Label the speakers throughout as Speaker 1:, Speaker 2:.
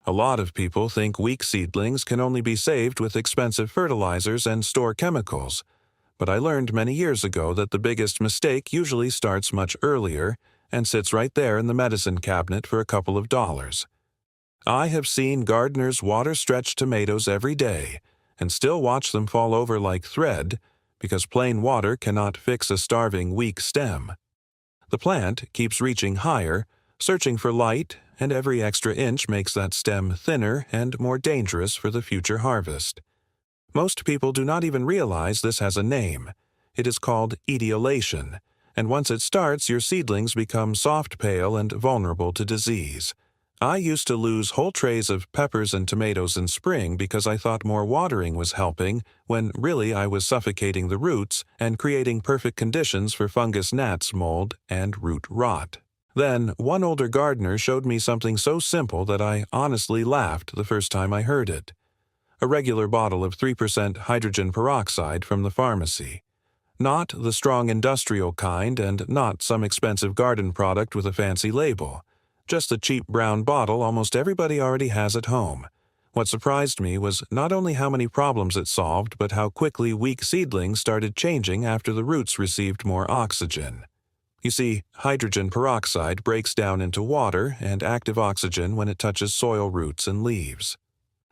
Speaker 1: A lot of people think weak seedlings can only be saved with expensive fertilizers and store chemicals, but I learned many years ago that the biggest mistake usually starts much earlier and sits right there in the medicine cabinet for a couple of dollars. I have seen gardeners water-stretch tomatoes every day and still watch them fall over like thread because plain water cannot fix a starving, weak stem. The plant keeps reaching higher, searching for light, and every extra inch makes that stem thinner and more dangerous for the future harvest. Most people do not even realize this has a name. It is called etiolation, and once it starts, your seedlings become soft, pale, and vulnerable to disease. I used to lose whole trays of peppers and tomatoes in spring because I thought more watering was helping, when really I was suffocating the roots and creating perfect conditions for fungus, gnats, mold, and root rot. Then, one older gardener showed me something so simple that I honestly laughed the first time I heard it. A regular bottle of 3% hydrogen peroxide from the pharmacy. Not the strong industrial kind and not some expensive garden product with a fancy label. Just a cheap brown bottle almost everybody already has at home. What surprised me was not only how many problems it solved, but how quickly weak seedlings started changing after the roots received more oxygen. You see, hydrogen peroxide breaks down into water and active oxygen when it touches soil, roots, and leaves.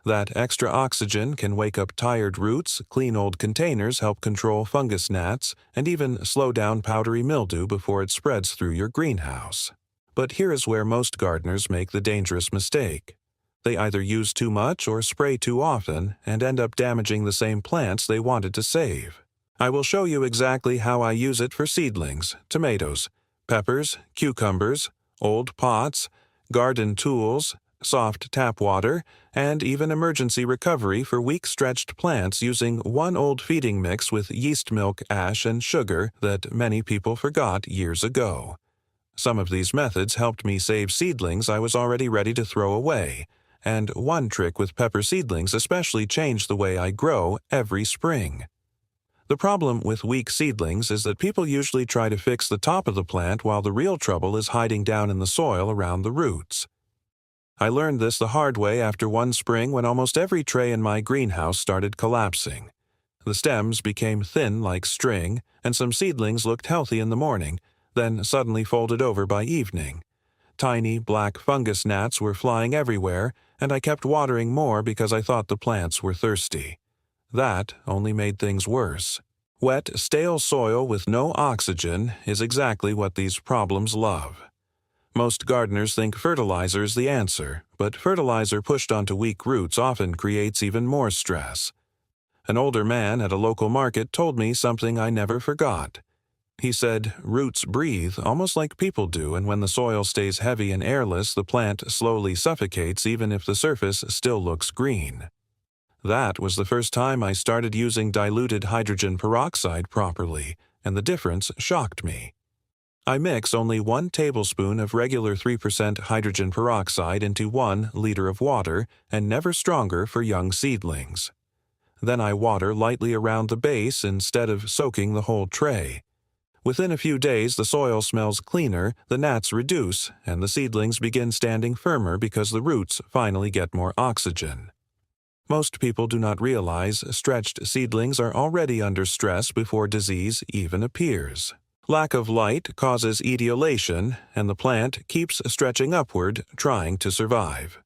Speaker 1: That extra oxygen can wake up tired roots, clean old containers, help control fungus, gnats, and even slow down powdery mildew before it spreads through your greenhouse. But here is where most gardeners make the dangerous mistake. They either use too much or spray too often and end up damaging the same plants they wanted to save. I will show you exactly how I use it for seedlings, tomatoes, peppers, cucumbers, old pots, garden tools, soft tap water, and even emergency recovery for weak-stretched plants using one old feeding mix with yeast milk, ash, and sugar that many people forgot years ago. Some of these methods helped me save seedlings I was already ready to throw away, and one trick with pepper seedlings especially changed the way I grow every spring. The problem with weak seedlings is that people usually try to fix the top of the plant while the real trouble is hiding down in the soil around the roots. I learned this the hard way after one spring when almost every tray in my greenhouse started collapsing. The stems became thin like string, and some seedlings looked healthy in the morning, then suddenly folded over by evening. Tiny black fungus gnats were flying everywhere, and I kept watering more because I thought the plants were thirsty. That only made things worse. Wet, stale soil with no oxygen is exactly what these problems love. Most gardeners think fertilizer is the answer, but fertilizer pushed onto weak roots often creates even more stress. An older man at a local market told me something I never forgot. He said, "Roots breathe almost like people do, and when the soil stays heavy and airless, the plant slowly suffocates even if the surface still looks green." That was the first time I started using diluted hydrogen peroxide properly, and the difference shocked me. I mix only 1 tablespoon of regular 3% hydrogen peroxide into 1 liter of water, and never stronger for young seedlings. Then I water lightly around the base instead of soaking the whole tray. Within a few days, the soil smells cleaner, the gnats reduce, and the seedlings begin standing firmer because the roots finally get more oxygen. Most people do not realize stretched seedlings are already under stress before disease even appears. Lack of light causes etiolation, and the plant keeps stretching upward, trying to survive.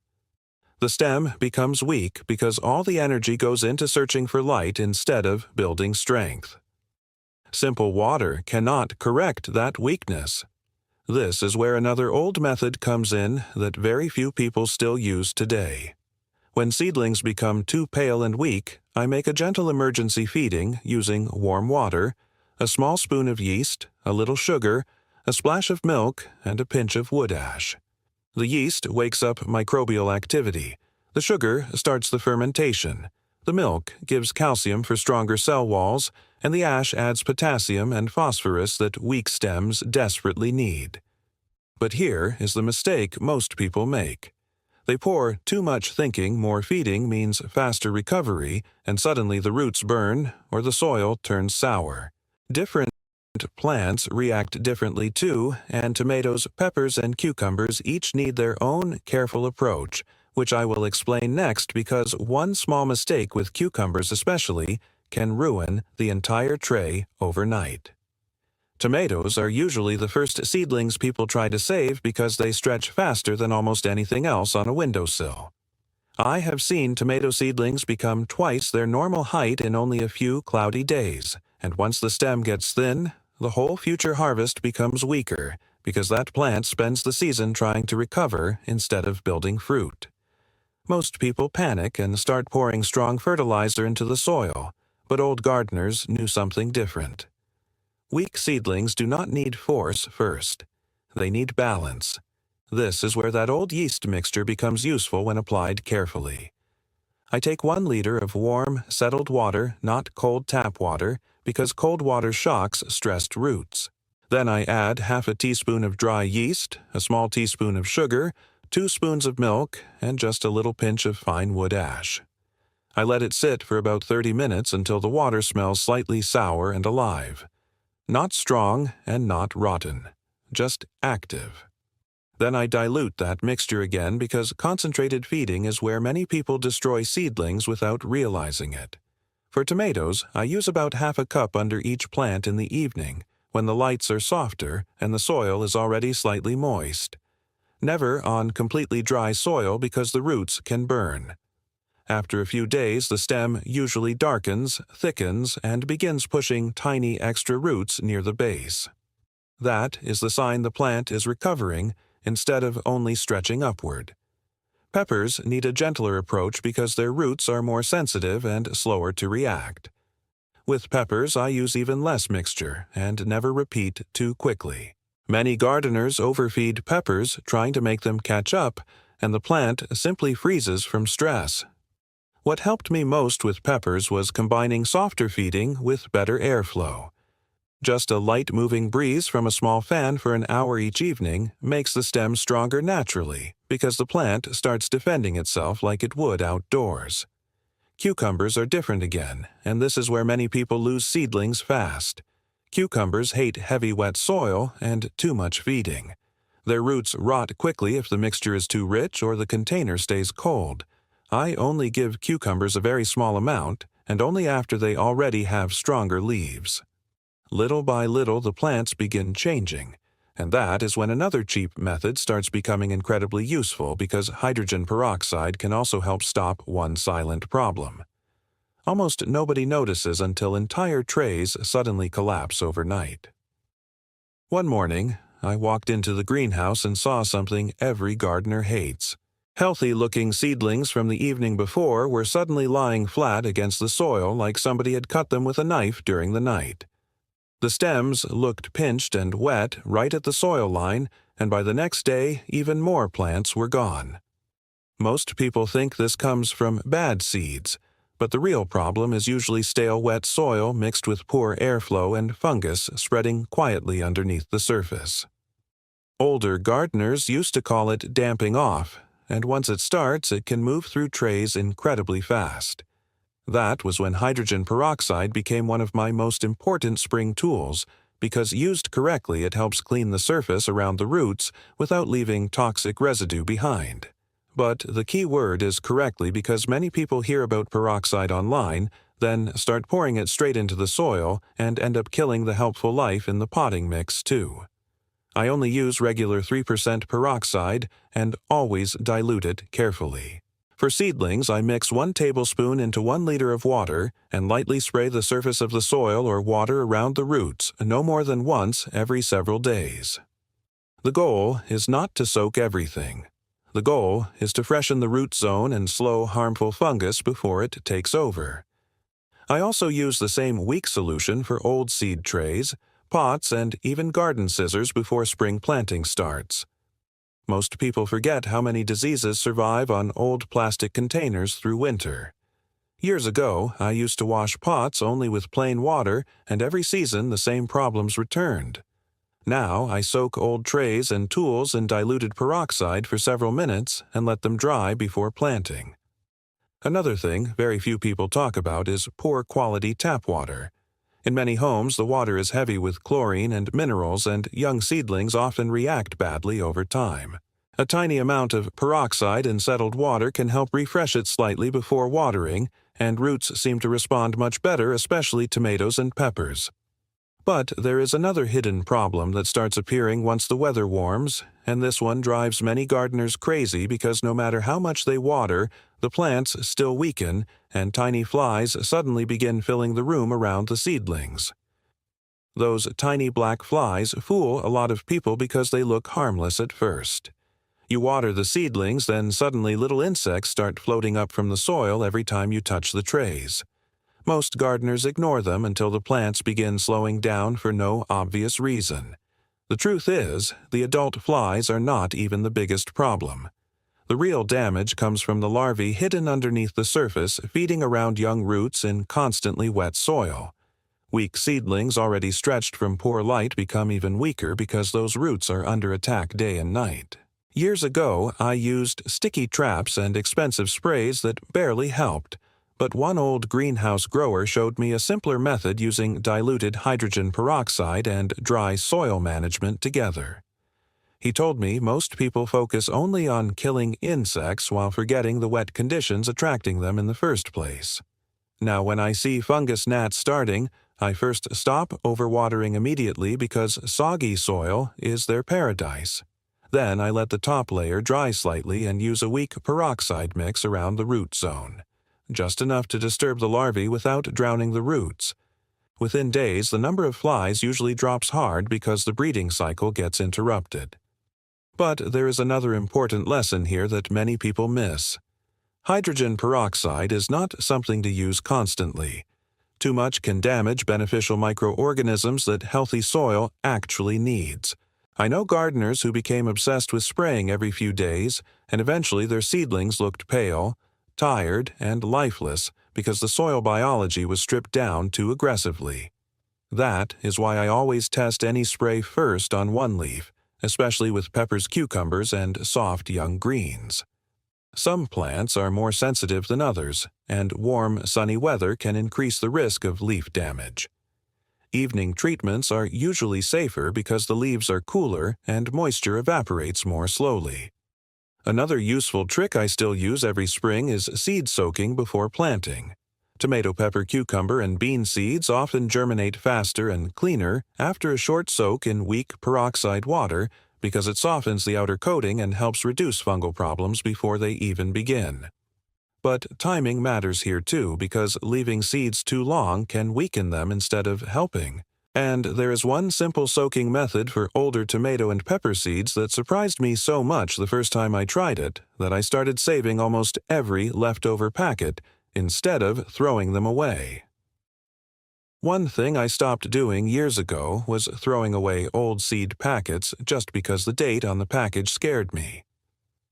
Speaker 1: The stem becomes weak because all the energy goes into searching for light instead of building strength. Simple water cannot correct that weakness. This is where another old method comes in that very few people still use today. When seedlings become too pale and weak, I make a gentle emergency feeding using warm water, a small spoon of yeast, a little sugar, a splash of milk, and a pinch of wood ash. The yeast wakes up microbial activity. The sugar starts the fermentation. The milk gives calcium for stronger cell walls, and the ash adds potassium and phosphorus that weak stems desperately need. But here is the mistake most people make. They pour too much thinking more feeding means faster recovery, and suddenly the roots burn or the soil turns sour. Different plants react differently too, and tomatoes, peppers, and cucumbers each need their own careful approach, which I will explain next because one small mistake with cucumbers especially can ruin the entire tray overnight. Tomatoes are usually the first seedlings people try to save because they stretch faster than almost anything else on a windowsill. I have seen tomato seedlings become twice their normal height in only a few cloudy days, and once the stem gets thin, the whole future harvest becomes weaker because that plant spends the season trying to recover instead of building fruit. Most people panic and start pouring strong fertilizer into the soil, but old gardeners knew something different. Weak seedlings do not need force first. They need balance. This is where that old yeast mixture becomes useful when applied carefully. I take 1 liter of warm, settled water, not cold tap water, because cold water shocks stressed roots. Then I add half a teaspoon of dry yeast, a small teaspoon of sugar, 2 spoons of milk, and just a little pinch of fine wood ash. I let it sit for about 30 minutes until the water smells slightly sour and alive. Not strong and not rotten, just active. Then I dilute that mixture again because concentrated feeding is where many people destroy seedlings without realizing it. For tomatoes, I use about half a cup under each plant in the evening, when the lights are softer and the soil is already slightly moist. Never on completely dry soil because the roots can burn. After a few days, the stem usually darkens, thickens, and begins pushing tiny extra roots near the base. That is the sign the plant is recovering instead of only stretching upward. Peppers need a gentler approach because their roots are more sensitive and slower to react. With peppers, I use even less mixture and never repeat too quickly. Many gardeners overfeed peppers, trying to make them catch up, and the plant simply freezes from stress. What helped me most with peppers was combining softer feeding with better airflow. Just a light moving breeze from a small fan for an hour each evening makes the stem stronger naturally because the plant starts defending itself like it would outdoors. Cucumbers are different again, and this is where many people lose seedlings fast. Cucumbers hate heavy wet soil and too much feeding. Their roots rot quickly if the mixture is too rich or the container stays cold. I only give cucumbers a very small amount, and only after they already have stronger leaves. Little by little, the plants begin changing, and that is when another cheap method starts becoming incredibly useful because hydrogen peroxide can also help stop one silent problem. Almost nobody notices until entire trays suddenly collapse overnight. One morning, I walked into the greenhouse and saw something every gardener hates. Healthy-looking seedlings from the evening before were suddenly lying flat against the soil like somebody had cut them with a knife during the night. The stems looked pinched and wet right at the soil line, and by the next day, even more plants were gone. Most people think this comes from bad seeds, but the real problem is usually stale wet soil mixed with poor airflow and fungus spreading quietly underneath the surface. Older gardeners used to call it damping off, and once it starts, it can move through trays incredibly fast. That was when hydrogen peroxide became one of my most important spring tools, because used correctly it helps clean the surface around the roots without leaving toxic residue behind. But the key word is correctly because many people hear about peroxide online, then start pouring it straight into the soil and end up killing the helpful life in the potting mix too. I only use regular 3% peroxide and always dilute it carefully. For seedlings, I mix 1 tablespoon into 1 liter of water and lightly spray the surface of the soil or water around the roots no more than once every several days. The goal is not to soak everything. The goal is to freshen the root zone and slow harmful fungus before it takes over. I also use the same weak solution for old seed trays, pots, and even garden scissors before spring planting starts. Most people forget how many diseases survive on old plastic containers through winter. Years ago, I used to wash pots only with plain water, and every season the same problems returned. Now I soak old trays and tools in diluted peroxide for several minutes and let them dry before planting. Another thing very few people talk about is poor quality tap water. In many homes, the water is heavy with chlorine and minerals, and young seedlings often react badly over time. A tiny amount of peroxide in settled water can help refresh it slightly before watering, and roots seem to respond much better, especially tomatoes and peppers. But there is another hidden problem that starts appearing once the weather warms, and this one drives many gardeners crazy because no matter how much they water, the plants still weaken, and tiny flies suddenly begin filling the room around the seedlings. Those tiny black flies fool a lot of people because they look harmless at first. You water the seedlings, then suddenly little insects start floating up from the soil every time you touch the trays. Most gardeners ignore them until the plants begin slowing down for no obvious reason. The truth is, the adult flies are not even the biggest problem. The real damage comes from the larvae hidden underneath the surface, feeding around young roots in constantly wet soil. Weak seedlings already stretched from poor light become even weaker because those roots are under attack day and night. Years ago, I used sticky traps and expensive sprays that barely helped. But one old greenhouse grower showed me a simpler method using diluted hydrogen peroxide and dry soil management together. He told me most people focus only on killing insects while forgetting the wet conditions attracting them in the first place. Now, when I see fungus gnats starting, I first stop overwatering immediately because soggy soil is their paradise. Then I let the top layer dry slightly and use a weak peroxide mix around the root zone. Just enough to disturb the larvae without drowning the roots. Within days, the number of flies usually drops hard because the breeding cycle gets interrupted. But there is another important lesson here that many people miss. Hydrogen peroxide is not something to use constantly. Too much can damage beneficial microorganisms that healthy soil actually needs. I know gardeners who became obsessed with spraying every few days, and eventually their seedlings looked pale, tired, and lifeless because the soil biology was stripped down too aggressively. That is why I always test any spray first on one leaf, especially with peppers, cucumbers, and soft young greens. Some plants are more sensitive than others, and warm, sunny weather can increase the risk of leaf damage. Evening treatments are usually safer because the leaves are cooler and moisture evaporates more slowly. Another useful trick I still use every spring is seed soaking before planting. Tomato, pepper, cucumber, and bean seeds often germinate faster and cleaner after a short soak in weak peroxide water because it softens the outer coating and helps reduce fungal problems before they even begin. But timing matters here too because leaving seeds too long can weaken them instead of helping. And there is one simple soaking method for older tomato and pepper seeds that surprised me so much the first time I tried it that I started saving almost every leftover packet instead of throwing them away. One thing I stopped doing years ago was throwing away old seed packets just because the date on the package scared me.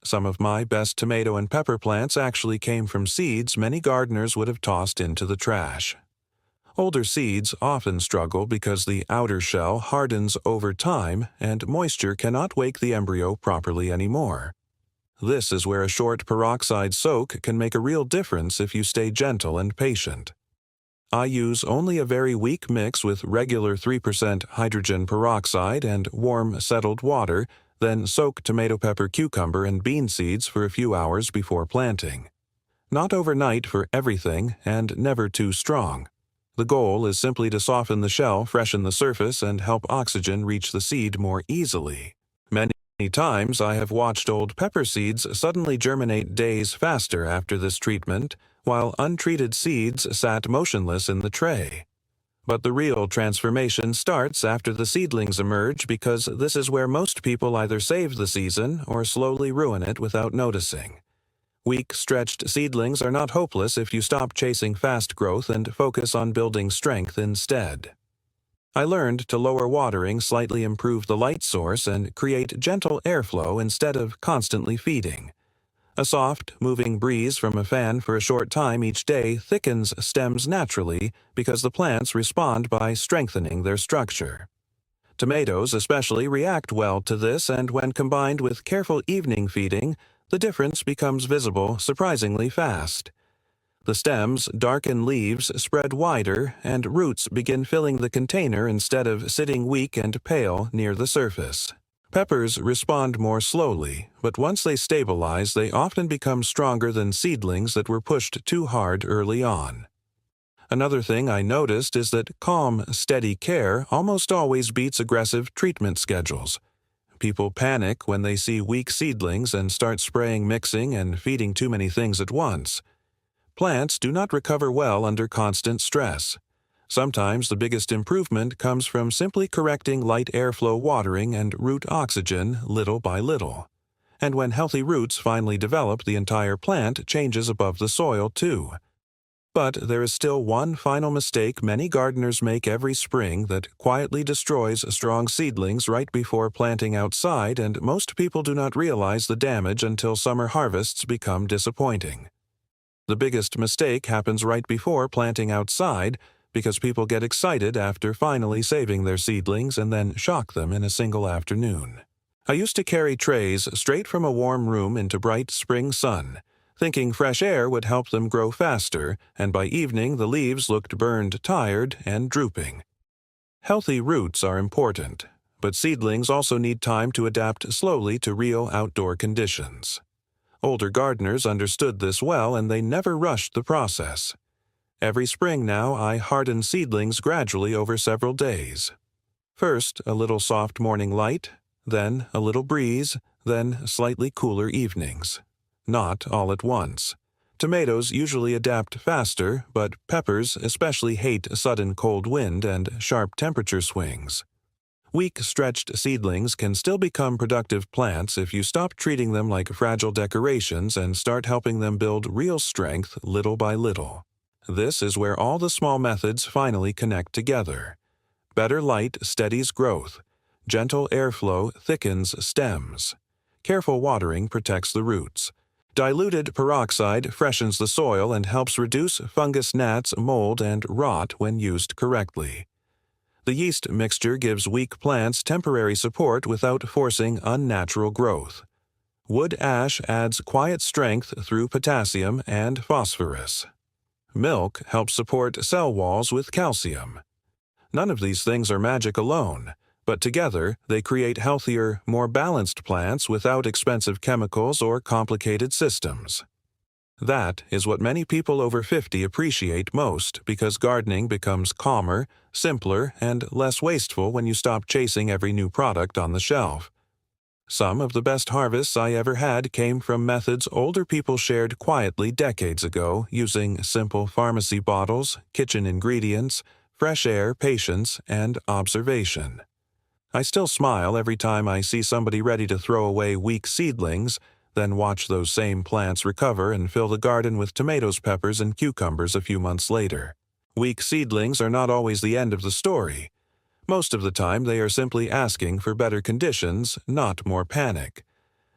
Speaker 1: Some of my best tomato and pepper plants actually came from seeds many gardeners would have tossed into the trash. Older seeds often struggle because the outer shell hardens over time and moisture cannot wake the embryo properly anymore. This is where a short peroxide soak can make a real difference if you stay gentle and patient. I use only a very weak mix with regular 3% hydrogen peroxide and warm, settled water, then soak tomato, pepper, cucumber, and bean seeds for a few hours before planting. Not overnight for everything, and never too strong. The goal is simply to soften the shell, freshen the surface, and help oxygen reach the seed more easily. Many times I have watched old pepper seeds suddenly germinate days faster after this treatment, while untreated seeds sat motionless in the tray. But the real transformation starts after the seedlings emerge because this is where most people either save the season or slowly ruin it without noticing. Weak, stretched seedlings are not hopeless if you stop chasing fast growth and focus on building strength instead. I learned to lower watering, slightly improve the light source, and create gentle airflow instead of constantly feeding. A soft, moving breeze from a fan for a short time each day thickens stems naturally because the plants respond by strengthening their structure. Tomatoes especially react well to this, and when combined with careful evening feeding, the difference becomes visible surprisingly fast. The stems darken, leaves spread wider, and roots begin filling the container instead of sitting weak and pale near the surface. Peppers respond more slowly, but once they stabilize, they often become stronger than seedlings that were pushed too hard early on. Another thing I noticed is that calm, steady care almost always beats aggressive treatment schedules. People panic when they see weak seedlings and start spraying, mixing, and feeding too many things at once. Plants do not recover well under constant stress. Sometimes the biggest improvement comes from simply correcting light airflow watering and root oxygen little by little. And when healthy roots finally develop, the entire plant changes above the soil too. But there is still one final mistake many gardeners make every spring that quietly destroys strong seedlings right before planting outside, and most people do not realize the damage until summer harvests become disappointing. The biggest mistake happens right before planting outside because people get excited after finally saving their seedlings and then shock them in a single afternoon. I used to carry trays straight from a warm room into bright spring sun, thinking fresh air would help them grow faster, and by evening the leaves looked burned, tired, and drooping. Healthy roots are important, but seedlings also need time to adapt slowly to real outdoor conditions. Older gardeners understood this well, and they never rushed the process. Every spring now, I harden seedlings gradually over several days. First, a little soft morning light, then a little breeze, then slightly cooler evenings. Not all at once. Tomatoes usually adapt faster, but peppers especially hate sudden cold wind and sharp temperature swings. Weak, stretched seedlings can still become productive plants if you stop treating them like fragile decorations and start helping them build real strength little by little. This is where all the small methods finally connect together. Better light steadies growth. Gentle airflow thickens stems. Careful watering protects the roots. Diluted peroxide freshens the soil and helps reduce fungus, gnats, mold, and rot when used correctly. The yeast mixture gives weak plants temporary support without forcing unnatural growth. Wood ash adds quiet strength through potassium and phosphorus. Milk helps support cell walls with calcium. None of these things are magic alone, but together they create healthier, more balanced plants without expensive chemicals or complicated systems. That is what many people over 50 appreciate most, because gardening becomes calmer, simpler, and less wasteful when you stop chasing every new product on the shelf. Some of the best harvests I ever had came from methods older people shared quietly decades ago, using simple pharmacy bottles, kitchen ingredients, fresh air, patience, and observation. I still smile every time I see somebody ready to throw away weak seedlings, then watch those same plants recover and fill the garden with tomatoes, peppers, and cucumbers a few months later. Weak seedlings are not always the end of the story. Most of the time, they are simply asking for better conditions, not more panic.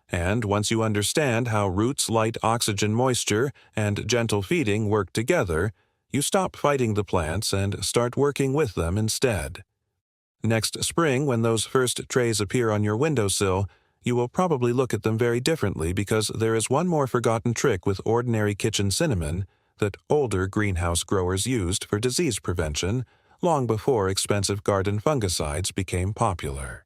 Speaker 1: And once you understand how roots, light, oxygen, moisture, and gentle feeding work together, you stop fighting the plants and start working with them instead. Next spring, when those first trays appear on your windowsill, you will probably look at them very differently, because there is one more forgotten trick with ordinary kitchen cinnamon that older greenhouse growers used for disease prevention long before expensive garden fungicides became popular.